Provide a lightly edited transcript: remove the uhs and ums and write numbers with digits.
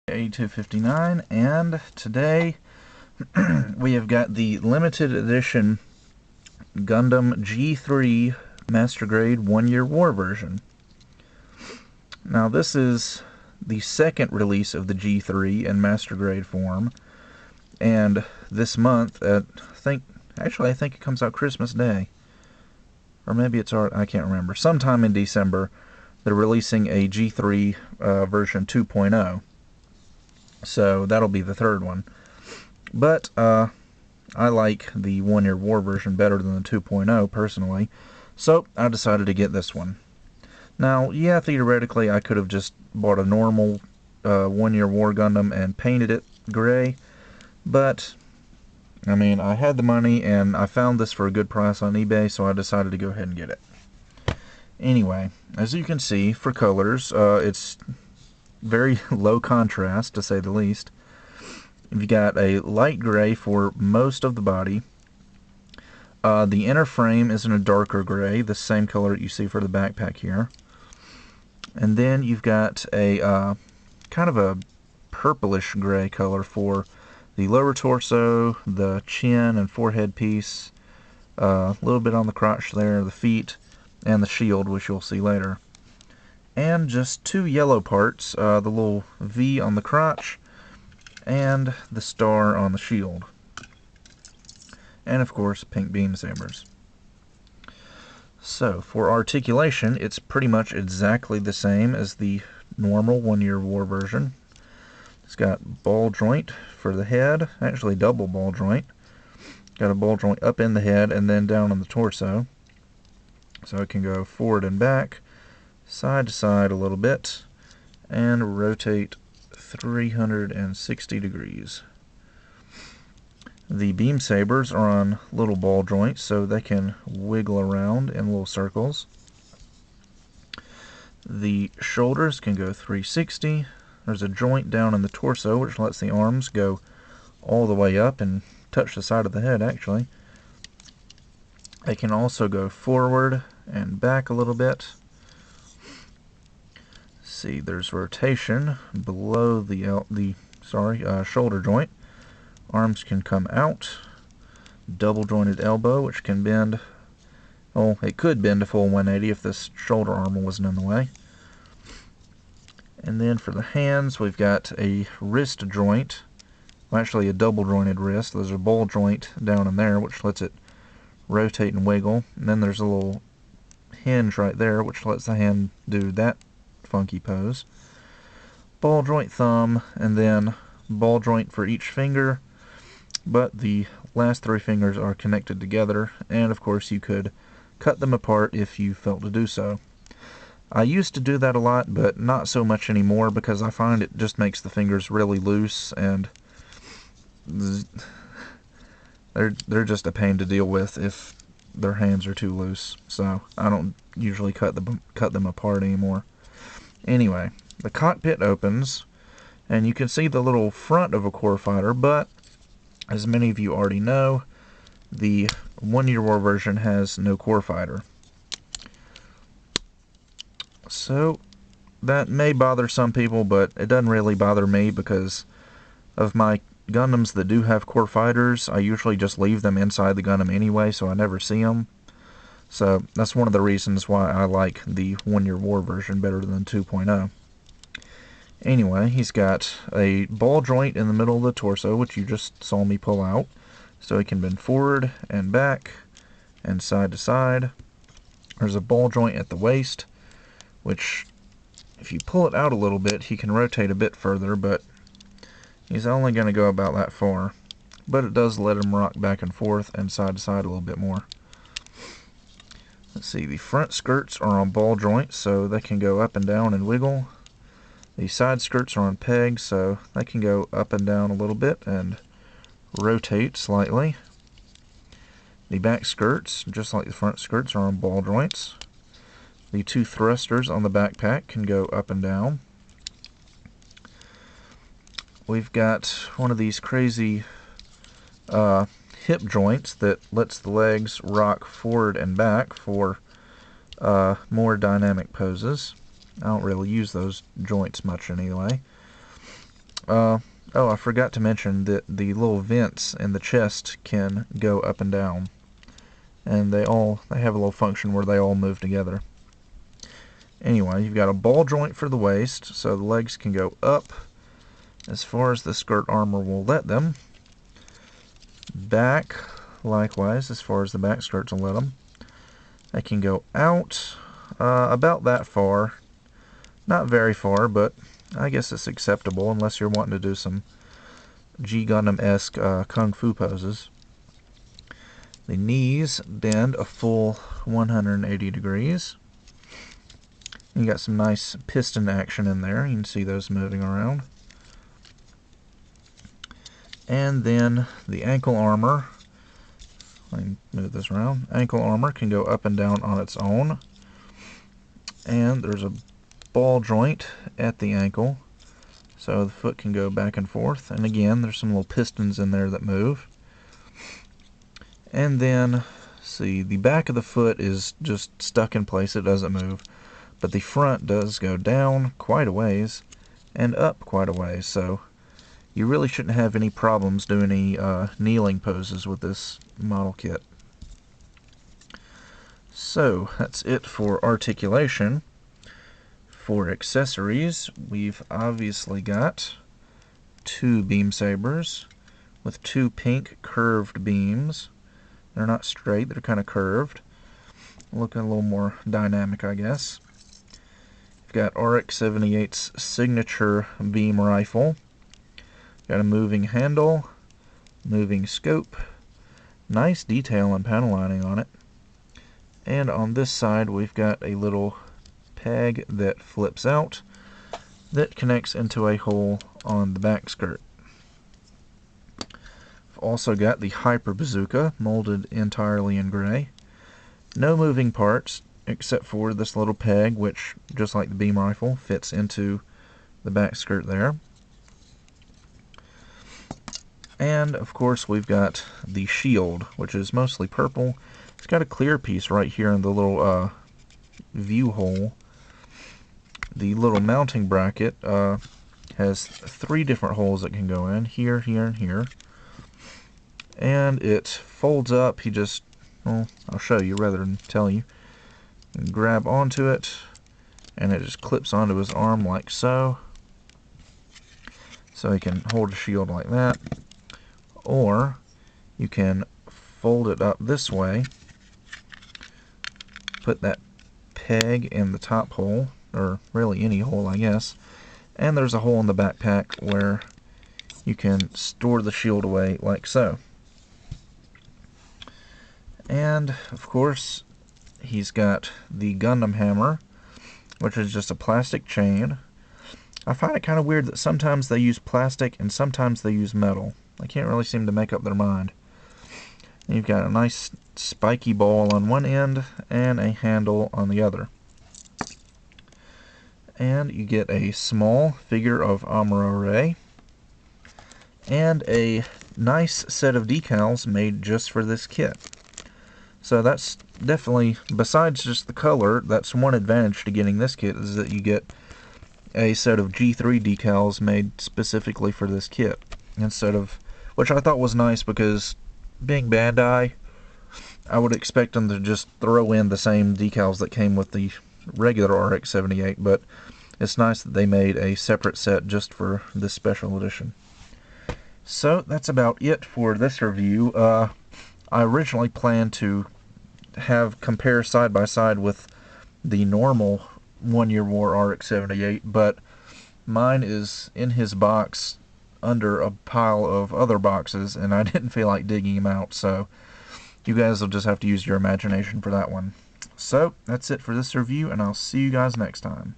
A259, and today we have got the limited edition Gundam G3 Master Grade 1-Year War version. Now this is the second release of the G3 in Master Grade form, and this month I think it comes out Christmas Day, or maybe it's I can't remember. Sometime in December they're releasing a G3 version 2.0. So that'll be the third one. But I like the 1-Year War version better than the 2.0 personally, so I decided to get this one. Now, yeah, theoretically I could have just bought a normal 1-Year War Gundam and painted it gray, but I mean, I had the money and I found this for a good price on eBay, so I decided to go ahead and get it. Anyway, as you can see, for colors, it's very low contrast, to say the least. You've got a light gray for most of the body. The inner frame is in a darker gray, the same color that you see for the backpack here. And then you've got a kind of a purplish gray color for the lower torso, the chin and forehead piece, a little bit on the crotch there, the feet, and the shield, which you'll see later. And just two yellow parts, the little V on the crotch and the star on the shield. And of course, pink beam sabers. So, for articulation, it's pretty much exactly the same as the normal 1-Year War version. It's got ball joint for the head, actually double ball joint. Got a ball joint up in the head and then down on the torso. So it can go forward and back, side to side a little bit, and rotate 360 degrees. The beam sabers are on little ball joints, so they can wiggle around in little circles. The shoulders can go 360. There's a joint down in the torso which lets the arms go all the way up and touch the side of the head, actually. They can also go forward and back a little bit. See, there's rotation below the shoulder joint. Arms can come out. Double jointed elbow, which can bend. Oh, it could bend a full 180 if this shoulder armor wasn't in the way. And then for the hands, we've got a wrist joint. Well, actually a double jointed wrist. There's a ball joint down in there, which lets it rotate and wiggle. And then there's a little hinge right there, which lets the hand do that funky pose. Ball joint thumb, and then ball joint for each finger, but the last three fingers are connected together, and of course you could cut them apart if you felt to do so. I used to do that a lot, but not so much anymore because I find it just makes the fingers really loose, and they're just a pain to deal with if their hands are too loose. So I don't usually cut them apart anymore. Anyway, the cockpit opens, and you can see the little front of a core fighter, but as many of you already know, the 1-Year War version has no core fighter. So that may bother some people, but it doesn't really bother me because of my Gundams that do have core fighters. I usually just leave them inside the Gundam anyway, so I never see them. So that's one of the reasons why I like the 1-Year War version better than 2.0. Anyway, he's got a ball joint in the middle of the torso, which you just saw me pull out, so he can bend forward and back and side to side. There's a ball joint at the waist, which if you pull it out a little bit, he can rotate a bit further, but he's only going to go about that far. But it does let him rock back and forth and side to side a little bit more. Let's see, the front skirts are on ball joints, so they can go up and down and wiggle. The side skirts are on pegs, so they can go up and down a little bit and rotate slightly. The back skirts, just like the front skirts, are on ball joints. The two thrusters on the backpack can go up and down. We've got one of these crazy hip joints that lets the legs rock forward and back for more dynamic poses. I don't really use those joints much anyway. Oh, I forgot to mention that the little vents in the chest can go up and down. And they have a little function where they all move together. Anyway, you've got a ball joint for the waist, so the legs can go up as far as the skirt armor will let them. Back, likewise, as far as the back skirts will let them. They can go out about that far. Not very far, but I guess it's acceptable unless you're wanting to do some G Gundam-esque kung fu poses. The knees bend a full 180 degrees. You got some nice piston action in there. You can see those moving around. And then the ankle armor. Let me move this around. Ankle armor can go up and down on its own. And there's a ball joint at the ankle, so the foot can go back and forth. And again, there's some little pistons in there that move. And then, see, the back of the foot is just stuck in place. It doesn't move. But the front does go down quite a ways and up quite a ways. So you really shouldn't have any problems doing any kneeling poses with this model kit. So that's it for articulation. For accessories, we've obviously got 2 beam sabers with 2 pink curved beams. They're not straight, they're kind of curved. Looking a little more dynamic, I guess. We've got RX-78's signature beam rifle. Got a moving handle, moving scope, nice detail and panel lining on it. And on this side we've got a little peg that flips out that connects into a hole on the back skirt. I've also got the Hyper Bazooka molded entirely in gray. No moving parts except for this little peg, which, just like the beam rifle, fits into the back skirt there. And of course we've got the shield, which is mostly purple. It's got a clear piece right here in the little view hole. The little mounting bracket has 3 different holes that can go in, here, here, and here. And it folds up. You just, well, I'll show you rather than tell you. You grab onto it, and it just clips onto his arm like so. So he can hold a shield like that. Or you can fold it up this way, put that peg in the top hole, or really any hole, I guess, and there's a hole in the backpack where you can store the shield away like so. And of course he's got the Gundam Hammer, which is just a plastic chain. I find it kind of weird that sometimes they use plastic and sometimes they use metal. I can't really seem to make up their mind. And you've got a nice spiky ball on one end and a handle on the other. And you get a small figure of Amuro and a nice set of decals made just for this kit. So that's definitely, besides just the color, that's one advantage to getting this kit, is that you get a set of G3 decals made specifically for this kit, instead of, which I thought was nice because being Bandai, I would expect them to just throw in the same decals that came with the regular RX-78, but it's nice that they made a separate set just for this special edition. So that's about it for this review. I originally planned to compare side by side with the normal 1 Year War RX-78, but mine is in his box under a pile of other boxes, and I didn't feel like digging him out, so you guys will just have to use your imagination for that one. So that's it for this review, and I'll see you guys next time.